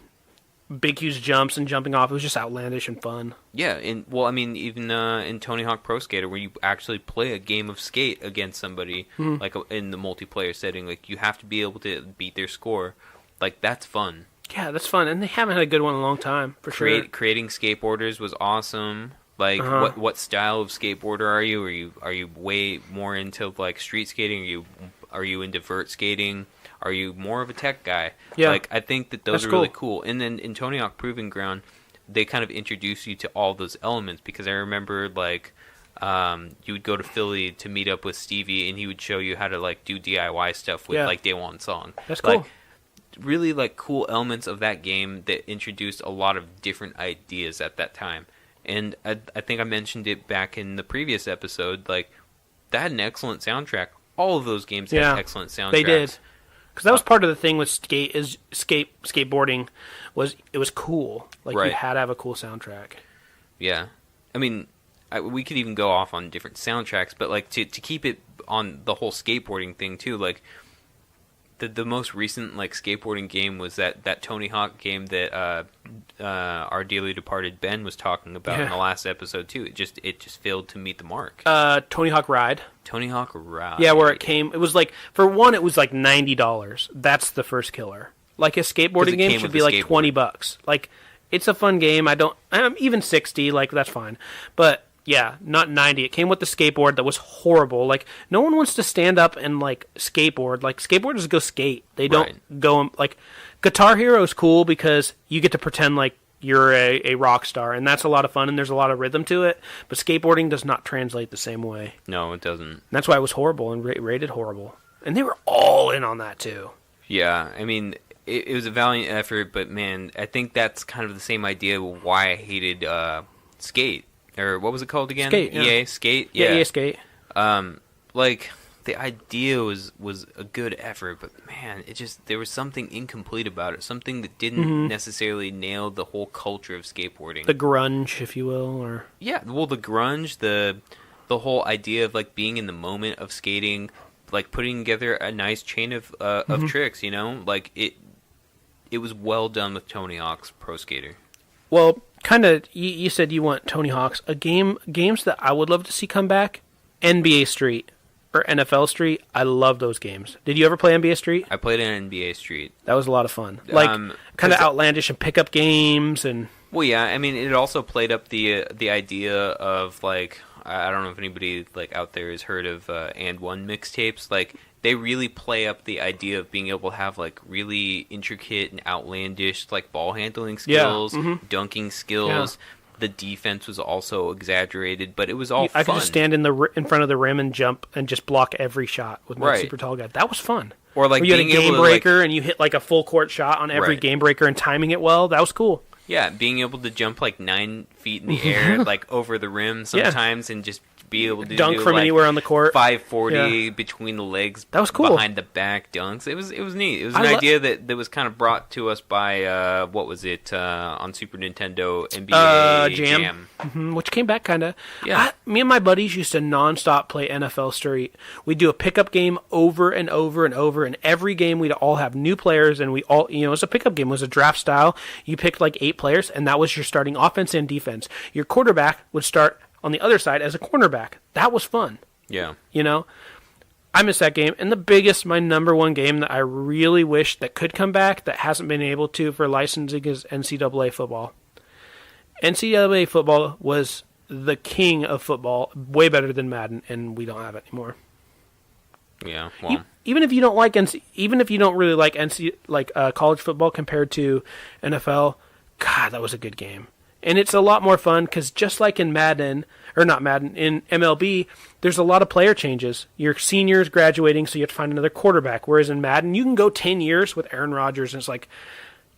big huge jumps and jumping off. It was just outlandish and fun. Yeah, and well, I mean, even in Tony Hawk Pro Skater, where you actually play a game of skate against somebody, like in the multiplayer setting, like you have to be able to beat their score. Like that's fun. Yeah, that's fun, and they haven't had a good one in a long time, for sure. Creating skateboarders was awesome. Like, what style of skateboarder are you? Are you way more into like street skating? Are you into vert skating? Are you more of a tech guy? Yeah, like I think that those are really cool. And then in Tony Hawk Proving Ground, they kind of introduce you to all those elements, because I remember like you would go to Philly to meet up with Stevie, and he would show you how to like do DIY stuff with like Day One Song. That's cool. Like, really like cool elements of that game that introduced a lot of different ideas at that time. And I think I mentioned it back in the previous episode, like that had an excellent soundtrack. All of those games had excellent soundtracks. They did. Because that was part of the thing with skateboarding, was it was cool. Like you had to have a cool soundtrack. Yeah. I mean, we could even go off on different soundtracks, but like to keep it on the whole skateboarding thing too, like the most recent like skateboarding game was that Tony Hawk game that our dearly departed Ben was talking about in the last episode too. It just failed to meet the mark. Tony Hawk Ride. Tony Hawk Ride. Yeah, where it was like, for one, it was like $90. That's the first killer. Like a skateboarding game should be like $20. Like, it's a fun game. I'm even 60. Like, that's fine. But yeah, not 90. It came with the skateboard that was horrible. Like, no one wants to stand up and, like, skateboard. Like, skateboarders go skate. They don't go, like, Guitar Hero is cool because you get to pretend like you're a rock star, and that's a lot of fun, and there's a lot of rhythm to it. But skateboarding does not translate the same way. No, it doesn't. And that's why it was horrible and rated horrible. And they were all in on that, too. Yeah, I mean, it was a valiant effort, but, man, I think that's kind of the same idea of why I hated Skate. Or what was it called again? Skate. Yeah. EA Skate. Yeah, EA Skate. Like the idea was a good effort, but man, there was something incomplete about it. Something that didn't necessarily nail the whole culture of skateboarding. The grunge, if you will, or the grunge, the whole idea of like being in the moment of skating, like putting together a nice chain of tricks. You know, like it was well done with Tony Hawk's Pro Skater. Well, kind of, you said you want Tony Hawk's. Games that I would love to see come back, NBA Street or NFL Street. I love those games. Did you ever play NBA Street? I played in NBA Street. That was a lot of fun. Like, kind of outlandish and pickup games and... Well, yeah, I mean, it also played up the idea of, like, I don't know if anybody like out there has heard of And One mixtapes. Like they really play up the idea of being able to have like really intricate and outlandish like ball handling skills, dunking skills. Yeah. The defense was also exaggerated, but it was all fun. I could just stand in front of the rim and jump and just block every shot with my super tall guy. That was fun. Or like you had a being game able breaker to, and you hit like a full court shot on every game breaker and timing it well. That was cool. Yeah, being able to jump like 9 feet in the air, like over the rim sometimes, and just be able to dunk do, from like, anywhere on the court, 540 between the legs. That was cool. Behind the back dunks. It was neat. It was an idea that was kind of brought to us by what was it on Super Nintendo NBA Jam, which came back kind of. Yeah, me and my buddies used to nonstop play NFL Street. We'd do a pickup game over and over and over, and every game we'd all have new players, and we all, it was a pickup game. It was a draft style. You picked like 8 players, and that was your starting offense and defense. Your quarterback would start on the other side as a cornerback. That was fun. Yeah. I miss that game. And my number one game that I really wish that could come back that hasn't been able to for licensing is NCAA football. NCAA football was the king of football, way better than Madden, and we don't have it anymore. Yeah, well, even if you don't really like college football compared to NFL, God, that was a good game. And it's a lot more fun because just like in in MLB, there's a lot of player changes. Your senior's graduating, so you have to find another quarterback. Whereas in Madden, you can go 10 years with Aaron Rodgers, and it's like,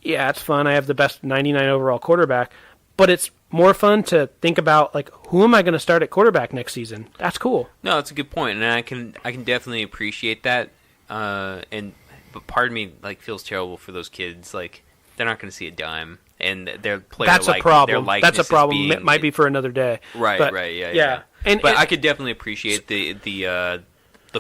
yeah, it's fun. I have the best 99 overall quarterback. But it's more fun to think about, like, who am I going to start at quarterback next season? That's cool. No, that's a good point, and I can definitely appreciate that. But part of me like feels terrible for those kids. Like, they're not going to see a dime. And their player that's a problem. That's a problem. It might be for another day. Right, but, right, yeah. But I could definitely appreciate the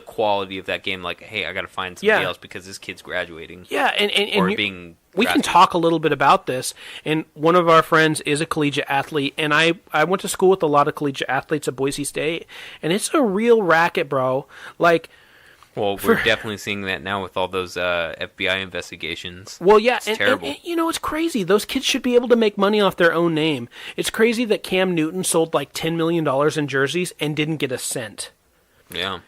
quality of that game. Like, hey, I got to find somebody else because this kid's graduating. Yeah, and being. We can talk a little bit about this. And one of our friends is a collegiate athlete, and I went to school with a lot of collegiate athletes at Boise State, and it's a real racket, bro. Like. Well, we're definitely seeing that now with all those FBI investigations. Well, yeah, it's terrible. And, it's crazy. Those kids should be able to make money off their own name. It's crazy that Cam Newton sold like $10 million in jerseys and didn't get a cent. Yeah.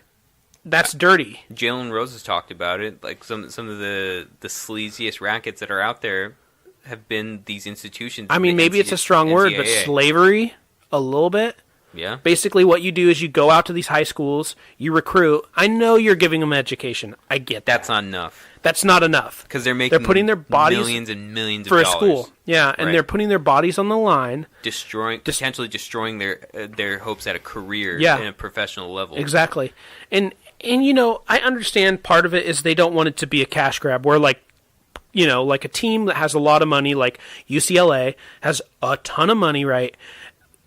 That's dirty. Jalen Rose has talked about it. Like some of the sleaziest rackets that are out there have been these institutions. I mean, maybe it's a strong word, but slavery, a little bit. Yeah. Basically, what you do is you go out to these high schools, you recruit. I know you're giving them education. I get that. That's not enough. That's not enough. Because they're putting their bodies millions and millions for of dollars a school. Yeah, and they're putting their bodies on the line, potentially destroying their hopes at a career in a professional level. Exactly. And I understand part of it is they don't want it to be a cash grab where like a team that has a lot of money, like UCLA has a ton of money, right?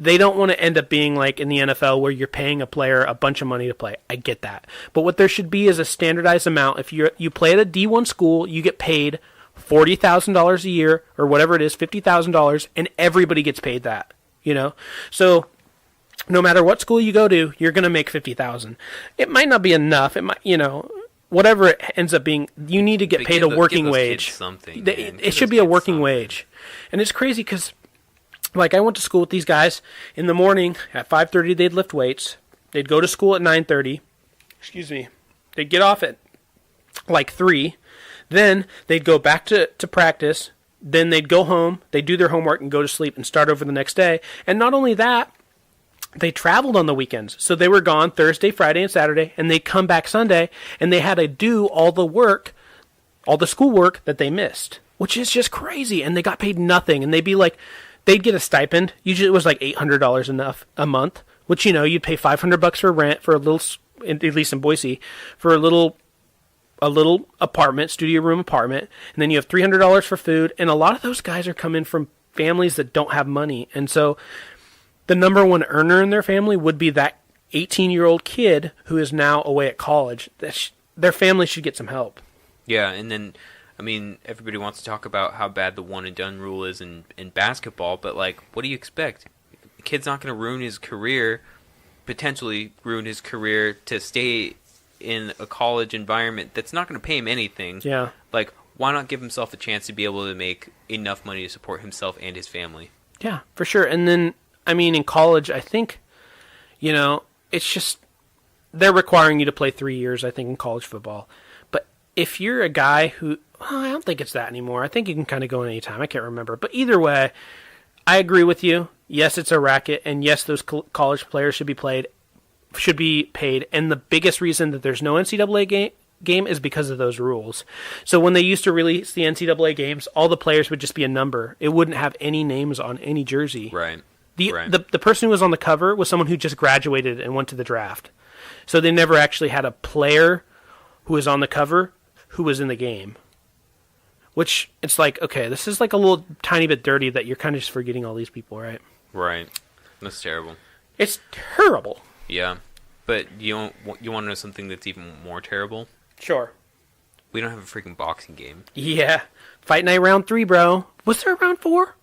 They don't want to end up being like in the NFL where you're paying a player a bunch of money to play. I get that. But what there should be is a standardized amount. If you play at a D1 school, you get paid $40,000 a year or whatever it is, $50,000, and everybody gets paid that, So no matter what school you go to, you're going to make $50,000. It might not be enough. It might, whatever it ends up being, you need to get paid a working wage. It should be a working wage. And it's crazy because like, I went to school with these guys. In the morning, at 5:30, they'd lift weights. They'd go to school at 9:30. They'd get off at, like, 3. Then they'd go back to practice. Then they'd go home. They'd do their homework and go to sleep and start over the next day. And not only that, they traveled on the weekends. So they were gone Thursday, Friday, and Saturday. And they'd come back Sunday. And they had to do all the schoolwork that they missed. Which is just crazy. And they got paid nothing. And they'd be like... They'd get a stipend. Usually it was like $800 a month, which, you'd pay $500 for rent for a little, at least in Boise, for a little apartment, studio room apartment. And then you have $300 for food. And a lot of those guys are coming from families that don't have money. And so the number one earner in their family would be that 18-year-old kid who is now away at college. Their family should get some help. Yeah, and then... I mean, everybody wants to talk about how bad the one-and-done rule is in basketball, but, like, what do you expect? The kid's not going to ruin his career, potentially ruin his career to stay in a college environment that's not going to pay him anything. Yeah. Like, why not give himself a chance to be able to make enough money to support himself and his family? Yeah, for sure. And then, I mean, in college, I think You know, it's just they're requiring you to play 3 years, I think, in college football. But if you're a guy who, well, I don't think it's that anymore. I think you can kind of go in any time. I can't remember. But either way, I agree with you. Yes, it's a racket, and yes, those college players should be paid. And the biggest reason that there's no NCAA game is because of those rules. So when they used to release the NCAA games, all the players would just be a number. It wouldn't have any names on any jersey. Right. The person who was on the cover was someone who just graduated and went to the draft. So they never actually had a player who was on the cover who was in the game. Which, it's like, okay, this is like a little tiny bit dirty that you're kind of just forgetting all these people, right? Right. That's terrible. It's terrible. Yeah. But you want to know something that's even more terrible? Sure. We don't have a freaking boxing game. Yeah. Fight Night Round 3, bro. Was there a Round 4?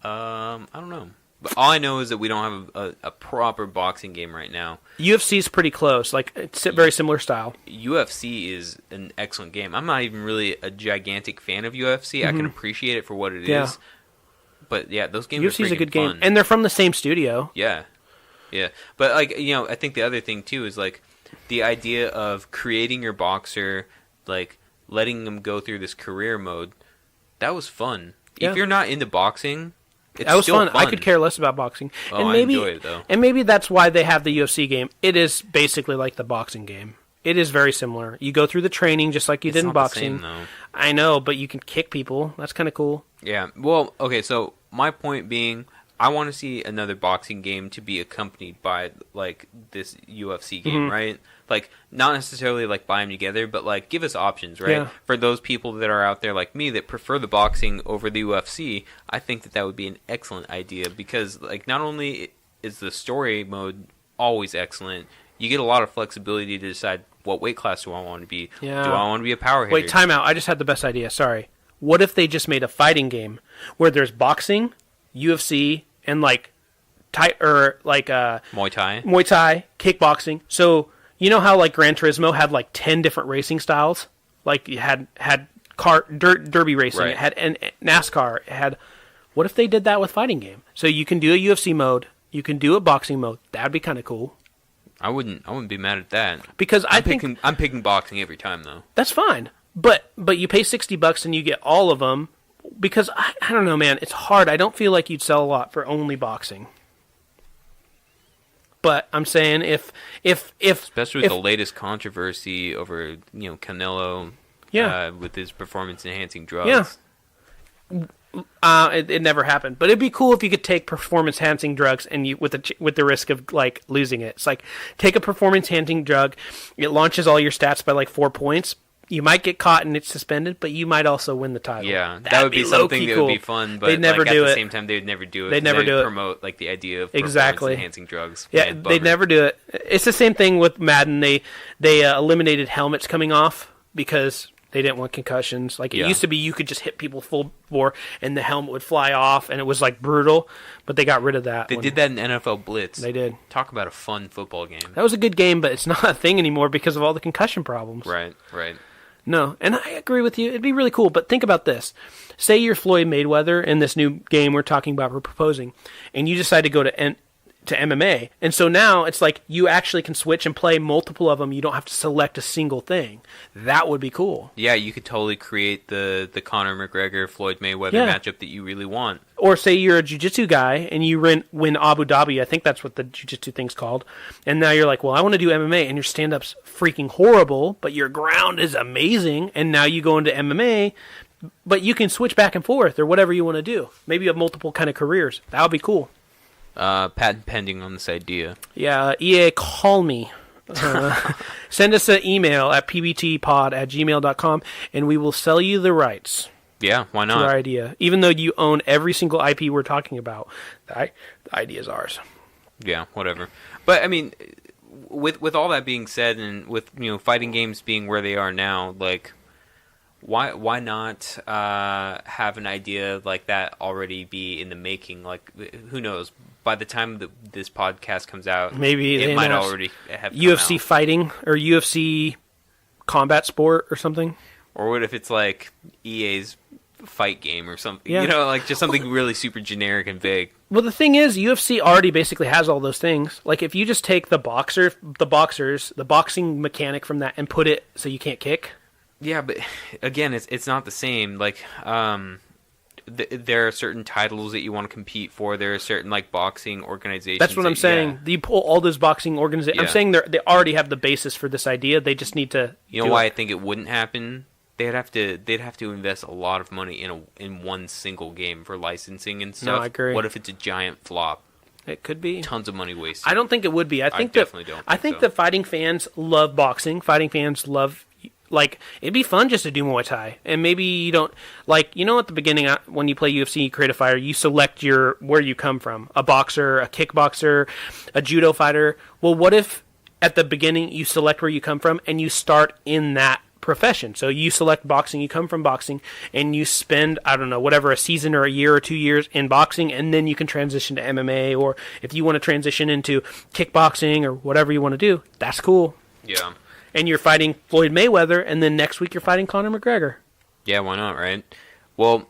I don't know. But all I know is that we don't have a proper boxing game right now. UFC's pretty close. Like, it's a very similar style. UFC is an excellent game. I'm not even really a gigantic fan of UFC. I can appreciate it for what it is. But yeah, those games UFC's are a good fun. game. And they're from the same studio. Yeah. Yeah. But, like, you know, I think the other thing, too, is, like, the idea of creating your boxer, like, letting them go through this career mode, that was fun. Yeah. If you're not into boxing, it's That was still fun. I could care less about boxing. Oh, and maybe, I enjoy it, though. And maybe that's why they have the UFC game. It is basically like the boxing game. It is very similar. You go through the training just like you did in boxing. The same, though. I know, but you can kick people. That's kind of cool. Yeah. Well, okay, so my point being, I want to see another boxing game to be accompanied by, like, this UFC game, right? Like, not necessarily, like, buy them together, but, like, give us options, right? Yeah. For those people that are out there like me that prefer the boxing over the UFC, I think that would be an excellent idea because, like, not only is the story mode always excellent, you get a lot of flexibility to decide what weight class do I want to be. Yeah. Do I want to be a power hitter? Wait, time out. I just had the best idea. Sorry. What if they just made a fighting game where there's boxing, UFC, and, like, Muay Thai, kickboxing. So, you know how, like, Gran Turismo had, like, 10 different racing styles? Like, you had derby racing, right. It had and NASCAR, it had... What if they did that with fighting game? So you can do a UFC mode, you can do a boxing mode. That'd be kind of cool. I wouldn't be mad at that. Because I'm picking boxing every time, though. That's fine. But you pay $60 and you get all of them. Because, I don't know, man, it's hard. I don't feel like you'd sell a lot for only boxing. But I'm saying if especially with the latest controversy over, you know, Canelo, with his performance enhancing drugs. Yeah. It never happened, but it'd be cool if you could take performance enhancing drugs and you with the risk of, like, losing it. It's like, take a performance enhancing drug, it launches all your stats by like 4 points. You might get caught and it's suspended, but you might also win the title. Yeah, that would be something that would be fun, but they'd never do at the it. same time, they would never do it. They'd never do it. Promote, like, the idea of exactly performance-enhancing drugs. Yeah, Man, they'd never do it. It's the same thing with Madden. They eliminated helmets coming off because they didn't want concussions. Like, it used to be you could just hit people full bore and the helmet would fly off, and it was, like, brutal, but they got rid of that. They did that in NFL Blitz. They did. Talk about a fun football game. That was a good game, but it's not a thing anymore because of all the concussion problems. Right. No, and I agree with you. It'd be really cool, but think about this. Say you're Floyd Mayweather in this new game we're talking about, we're proposing, and you decide to go to MMA. And so now it's like you actually can switch and play multiple of them. You don't have to select a single thing. That would be cool. Yeah, you could totally create the Conor McGregor, Floyd Mayweather matchup that you really want. Or say you're a jiu-jitsu guy and you win Abu Dhabi. I think that's what the jiu-jitsu thing's called. And now you're like, well, I want to do MMA, and your stand-up's freaking horrible, but your ground is amazing. And now you go into MMA, but you can switch back and forth or whatever you want to do. Maybe you have multiple kind of careers. That would be cool. Patent pending on this idea. Yeah, EA, call me. Send us an email at pbtpod@gmail.com, and we will sell you the rights. Yeah, why not? To our idea. Even though you own every single IP we're talking about, the idea is ours. Yeah, whatever. But, I mean, with all that being said, and with, you know, fighting games being where they are now, like, why not have an idea like that already be in the making? Like, who knows? By the time that this podcast comes out, maybe it might already have come UFC out. fighting or UFC combat sport or something. Or what if it's like EA's fight game or something. Yeah. You know, like just something really super generic and vague. Well, the thing is, UFC already basically has all those things. Like, if you just take the boxing mechanic from that and put it so you can't kick. Yeah, but again, it's not the same. Like, there are certain titles that you want to compete for. There are certain like boxing organizations. That's what I'm saying. You pull all those boxing organizations. Yeah. I'm saying they already have the basis for this idea. They just need to. You know why I think it wouldn't happen? They'd have to invest a lot of money in one single game for licensing and stuff. No, I agree. What if it's a giant flop? It could be Tons of money wasted. I don't think it would be. I definitely don't. I think that fighting fans love boxing. Fighting fans love. Like, it'd be fun just to do Muay Thai. And maybe you don't... Like, you know, at the beginning, when you play UFC, you create a fighter, you select where you come from. A boxer, a kickboxer, a judo fighter. Well, what if at the beginning you select where you come from and you start in that profession? So you select boxing, you come from boxing, and you spend, I don't know, whatever, a season or a year or 2 years in boxing, and then you can transition to MMA, or if you want to transition into kickboxing or whatever you want to do, that's cool. Yeah. And you're fighting Floyd Mayweather, and then next week you're fighting Conor McGregor. Yeah, why not, right? Well,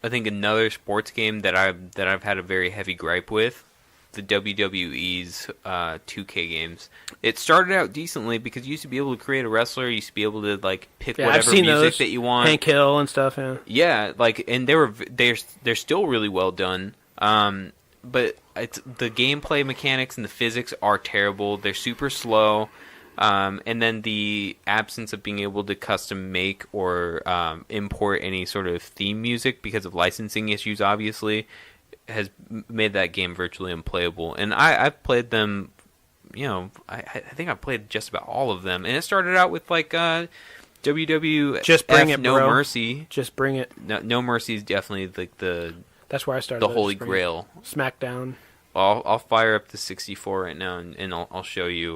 I think another sports game that I've had a very heavy gripe with, the WWE's 2K games. It started out decently because you used to be able to create a wrestler, you used to be able to like pick whatever music that you want. Hank Hill and stuff, yeah. Yeah, like, and they're still really well done. But the gameplay mechanics and the physics are terrible. They're super slow. And then the absence of being able to custom make or import any sort of theme music because of licensing issues, obviously, has made that game virtually unplayable. And I've played them, you know, I think I've played just about all of them. And it started out with like WWF Just bring it, No bro. Mercy. Just bring it. No Mercy is definitely like That's where I started. the holy grail. SmackDown. I'll fire up the 64 right now, and I'll show you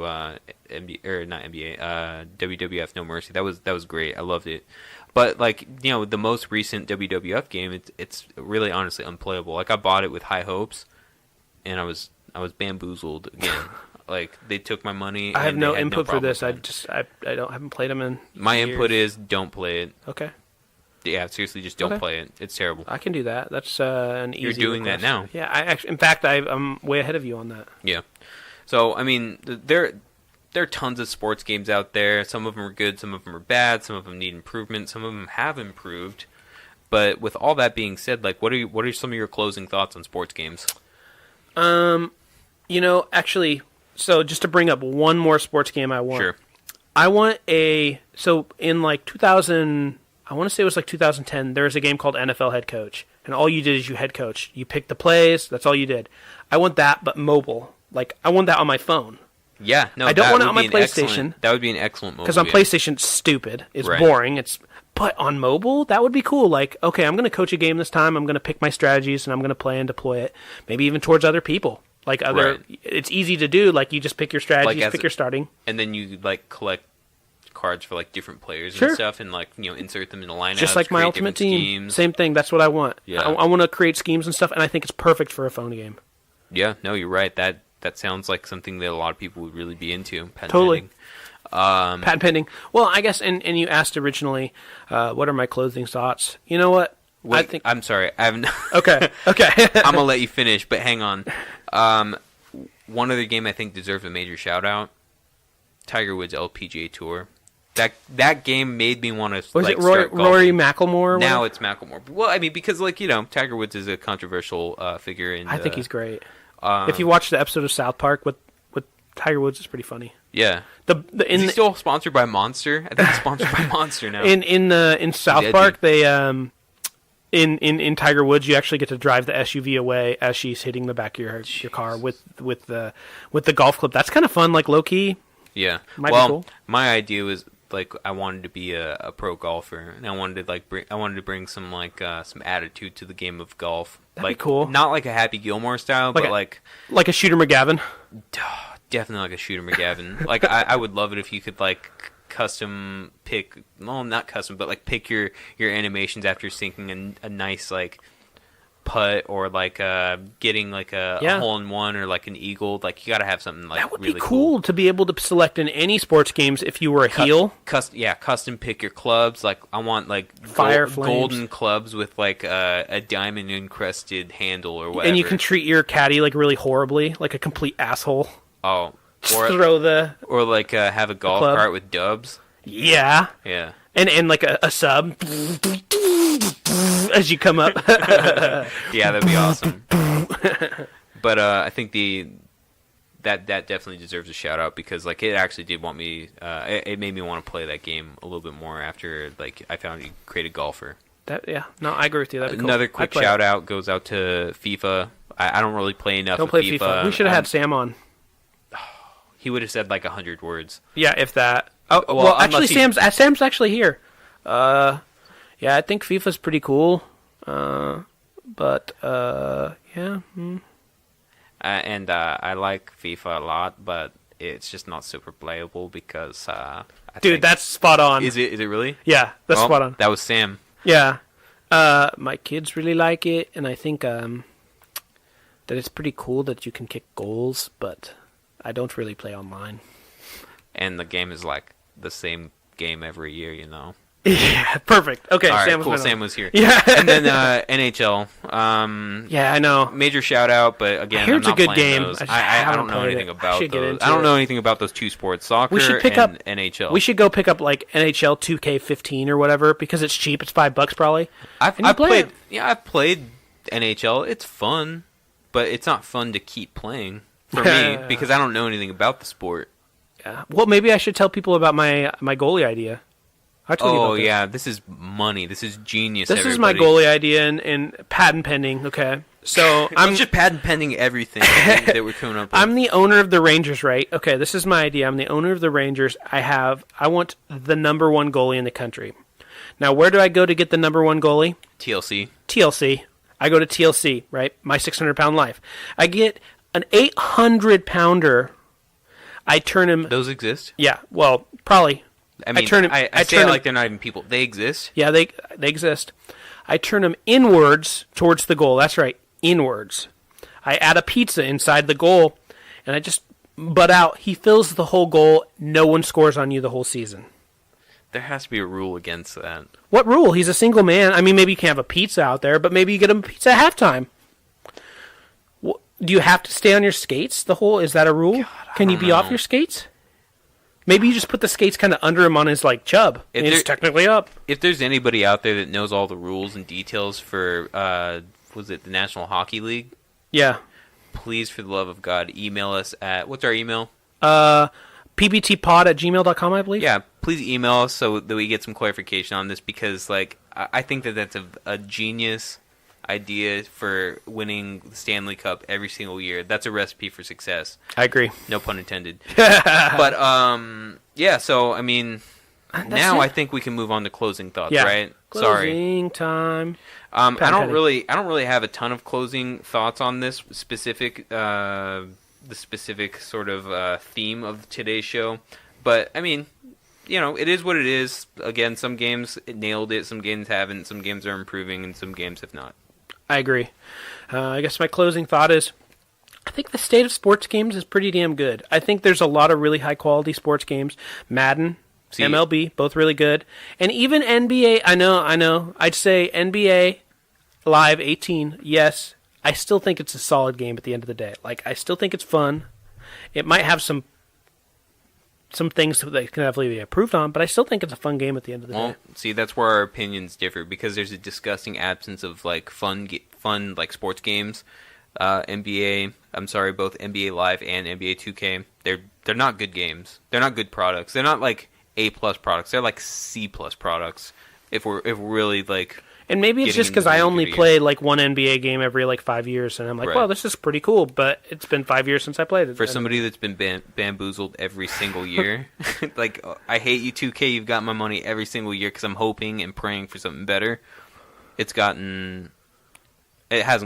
WWF No Mercy. That was great. I loved it. But like, you know, the most recent WWF game, it's really honestly unplayable. Like, I bought it with high hopes, and I was bamboozled again. Like, they took my money. I have no input for this. I haven't played them in. My years. input is don't play it. Okay. Yeah, seriously, just don't Okay. play it. It's terrible. I can do that. That's an easy. You're doing request. that now. Yeah, in fact, I'm way ahead of you on that. Yeah. So, I mean, there are tons of sports games out there. Some of them are good, some of them are bad, some of them need improvement, some of them have improved. But with all that being said, like, what are some of your closing thoughts on sports games? You know, actually, so just to bring up one more sports game I want. Sure. I want so in like 2000, I want to say it was like 2010, there was a game called NFL Head Coach. And all you did is you head coach. You picked the plays, that's all you did. I want that, but mobile. Like, I want that on my phone. Yeah, no, I don't that want it would on my be an PlayStation. excellent- That would be an excellent mobile Because on game. PlayStation, it's stupid. It's Right. boring. But on mobile, that would be cool. Like, okay, I'm going to coach a game this time. I'm going to pick my strategies, and I'm going to play and deploy it. Maybe even towards other people. Like, it's easy to do. Like, you just pick your strategies, pick your starting. And then you, like, collect cards for, like, different players Sure. and stuff, and, like, you know, insert them in a lineup. Just like my Ultimate Team. Same thing. That's what I want. Yeah. I want to create schemes and stuff, and I think it's perfect for a phone game. Yeah, no, you're right. That sounds like something that a lot of people would really be into. Totally. Pending. Patent pending. Well, I guess, and you asked originally, what are my closing thoughts? You know what? Wait, I'm sorry. I haven't. Okay. I'm gonna let you finish, but hang on. One other game I think deserves a major shout out: Tiger Woods LPGA Tour. That game made me want to. Was like, it start Rory golfing. McIlroy? Now it's McIlroy. Well, I mean, because, like, you know, Tiger Woods is a controversial figure. In I think he's great. If you watch the episode of South Park with Tiger Woods, it's pretty funny. Yeah. Is he still sponsored by Monster? I think he's sponsored by Monster now. In South Park, they in Tiger Woods, you actually get to drive the SUV away as she's hitting the back of your car with the golf club. That's kind of fun, like low key. Yeah. Might be cool. My idea was, like, I wanted to be a pro golfer, and I wanted to bring some some attitude to the game of golf. That'd like, be cool. Not like a Happy Gilmore style, but like a Shooter McGavin. Definitely like a Shooter McGavin. Like, I would love it if you could, like, custom pick, well, not custom, but like pick your animations after syncing a nice, like, putt or like getting like a hole in one or like an eagle. Like you got to have something like that would really be cool to be able to select in any sports games if you were a heel. Custom pick your clubs. Like I want like golden clubs with like a diamond encrusted handle or whatever. And you can treat your caddy like really horribly, like a complete asshole. Oh, or like have a golf cart with dubs. Yeah. Yeah. And like a sub as you come up. Yeah, that'd be awesome. But I think that definitely deserves a shout out because like it actually did want me. It made me want to play that game a little bit more after like I found you created golfer. I agree with you. That'd be cool. Another quick shout out goes out to FIFA. I don't really play enough. Don't play FIFA. We should have had Sam on. He would have said like 100 words. Yeah, if that. Oh, well actually, Sam's actually here. Yeah, I think FIFA's pretty cool. But yeah. And I like FIFA a lot, but it's just not super playable because. Dude, that's spot on. Is it really? Yeah, that's spot on. That was Sam. Yeah. My kids really like it, and I think that it's pretty cool that you can kick goals, but I don't really play online. And the game is like the same game every year, Yeah, perfect. Okay, all right, Sam was here. Yeah. And then NHL. Yeah, I know. Major shout out, but again, Here's I'm not a good playing game. Those. I don't know anything about those. I don't know anything about those two sports, soccer and NHL. We should go pick up like NHL 2K15 or whatever because it's cheap. It's $5 probably. I've played NHL. It's fun, but it's not fun to keep playing for me because I don't know anything about the sport. Yeah. Well, maybe I should tell people about my goalie idea. This is money. This is genius. This is my goalie idea and patent pending. Okay, so I'm just patent pending everything that we're coming up with. I'm the owner of the Rangers, right? Okay, this is my idea. I'm the owner of the Rangers. I want the number one goalie in the country. Now, where do I go to get the number one goalie? TLC. I go to TLC, right? My 600-pound life. I get an 800-pounder. I turn him. Those exist? Yeah. Well, probably. I mean, I say it like they're not even people. They exist. Yeah, they exist. I turn them inwards towards the goal. That's right, inwards. I add a pizza inside the goal, and I just butt out. He fills the whole goal. No one scores on you the whole season. There has to be a rule against that. What rule? He's a single man. I mean, maybe you can't have a pizza out there, but maybe you get him a pizza at halftime. Do you have to stay on your skates the whole? Is that a rule? Can you be off your skates? Maybe you just put the skates kind of under him on his like chub. And he's technically up. If there's anybody out there that knows all the rules and details for, was it the National Hockey League? Yeah. Please, for the love of God, email us at, what's our email? PBTpod@gmail.com, I believe. Yeah, please email us so that we get some clarification on this because, like, I think that that's a genius idea for winning the Stanley Cup every single year. That's a recipe for success. I agree. No pun intended. But yeah. So I mean, now I think we can move on to closing thoughts. Yeah. Right? Closing time. I don't really have a ton of closing thoughts on this specific, the specific sort of theme of today's show. But I mean, it is what it is. Again, some games nailed it, some games haven't, some games are improving, and some games have not. I agree. I guess my closing thought is I think the state of sports games is pretty damn good. I think there's a lot of really high-quality sports games. Madden, MLB, both really good. And even NBA, I know. I'd say NBA Live 18, yes. I still think it's a solid game at the end of the day. Like, I still think it's fun. It might have some things that can definitely be improved on, but I still think it's a fun game at the end of the day. See, that's where our opinions differ because there's a disgusting absence of like fun like sports games. Both NBA Live and NBA 2K. They're not good games. They're not good products. They're not like A+ products. They're like C+ products. If we're really like. And maybe it's just because I only play like one NBA game every like 5 years, and I'm like, right. Well, this is pretty cool, but it's been 5 years since I played it. For somebody that's been bamboozled every single year, like, I hate you 2K, you've got my money every single year because I'm hoping and praying for something better. It hasn't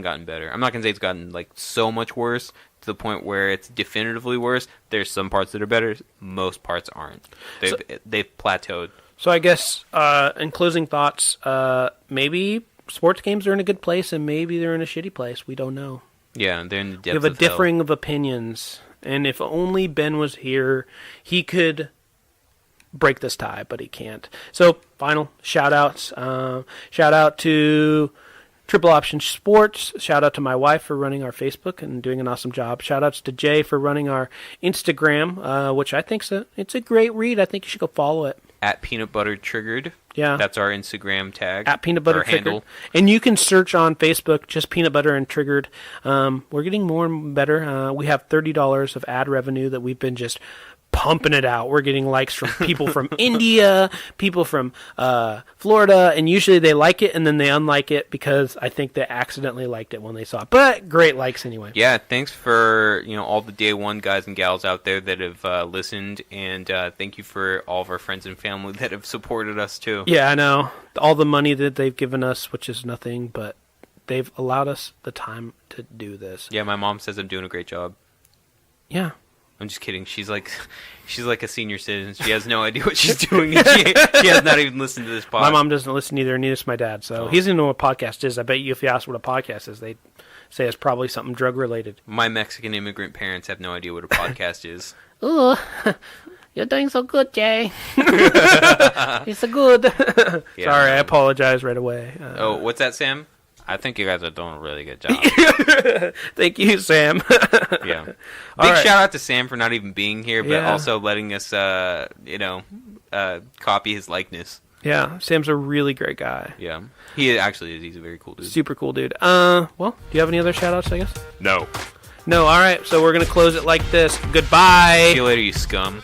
gotten better. I'm not going to say it's gotten like so much worse to the point where it's definitively worse. There's some parts that are better, most parts aren't. They've plateaued. So I guess in closing thoughts, maybe sports games are in a good place, and maybe they're in a shitty place. We don't know. Yeah, they're in the depths We have a of hell. differing of opinions, and if only Ben was here, he could break this tie, but he can't. So, final shout-outs. Shout out to Triple Option Sports. Shout out to my wife for running our Facebook and doing an awesome job. Shout outs to Jay for running our Instagram, which I think it's a great read. I think you should go follow it. At PeanutButter&Triggered. Yeah. That's our Instagram tag. At PeanutButter&Triggered. And you can search on Facebook, just Peanut Butter and Triggered. We're getting more and better. We have $30 of ad revenue that we've been just pumping it out. We're getting likes from people from India, people from Florida, and usually they like it and then they unlike it because I think they accidentally liked it when they saw it. But great likes anyway. Yeah, thanks for all the day one guys and gals out there that have listened, and thank you for all of our friends and family that have supported us too. Yeah, I know. All the money that they've given us, which is nothing, but they've allowed us the time to do this. Yeah, my mom says I'm doing a great job. Yeah. I'm just kidding. She's like a senior citizen. She has no idea what she's doing. And she has not even listened to this podcast. My mom doesn't listen either, neither does my dad. So he doesn't know what a podcast is. I bet you if you ask what a podcast is, they'd say it's probably something drug-related. My Mexican immigrant parents have no idea what a podcast is. Ooh, you're doing so good, Jay. It's so good. Yeah, Sorry, I apologize right away. What's that, Sam? I think you guys are doing a really good job. Thank you, Sam. Yeah. All Big right. shout out to Sam for not even being here, but Yeah. also letting us, copy his likeness. Yeah, Sam's a really great guy. Yeah. He actually is. He's a very cool dude. Super cool dude. Well, do you have any other shout-outs, I guess? No. No, all right. So we're going to close it like this. Goodbye. See you later, you scum.